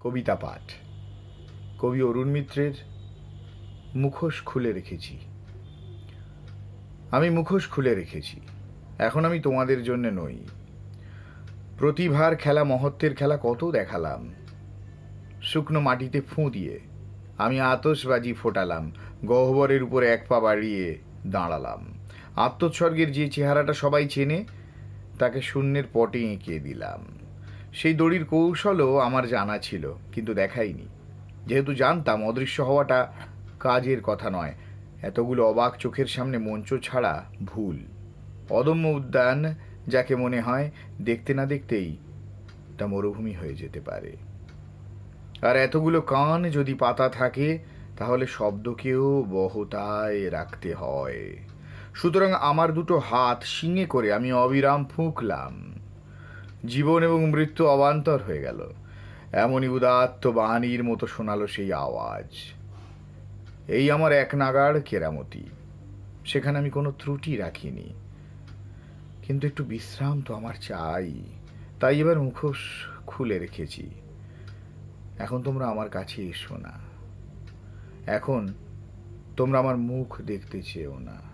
কবিতা পাঠ কবি অরুণ মিত্রের মুখোশ খুলে রেখেছি। আমি মুখোশ খুলে রেখেছি। এখন আমি তোমাদের জন্য নই। প্রতিভার খেলা, মহত্বের খেলা কত দেখালাম। শুকনো মাটিতে ফুঁ দিয়ে আমি আতশবাজি ফোটালাম, গহ্বরের উপর এক পা বাড়িয়ে দাঁড়ালাম। আত্মোৎসর্গের যে চেহারাটা সবাই চেনে, তাকে শূন্যের পটে এঁকে দিলাম। সেই দড়ির কৌশলও আমার জানা ছিল, কিন্তু দেখাইনি। যেহেতু জানতাম অদৃশ্য হওয়াটা কাজের কথা নয়, এতগুলো অবাক চোখের সামনে মঞ্চ ছাড়া ভুল। অদম্য উদ্যান যাকে মনে হয়, দেখতে না দেখতেই তা মরুভূমি হয়ে যেতে পারে। আর এতগুলো কান যদি পাতা থাকে, তাহলে শব্দকেও বহতায় রাখতে হয়। সুতরাং আমার দুটো হাত শিঙে করে আমি অবিরাম ফুঁকলাম। জীবন এবং মৃত্যু অবান্তর হয়ে গেল। এমনই উদাত্ত বাণীর মতো শোনালো সেই আওয়াজ। এই আমার এক নাগাড় কেরামতি। সেখানে আমি কোনো ত্রুটি রাখিনি, কিন্তু একটু বিশ্রাম তো আমার চাই। তাই এবার মুখোশ খুলে রেখেছি। এখন তোমরা আমার কাছে এসো না। এখন তোমরা আমার মুখ দেখতে চেও না।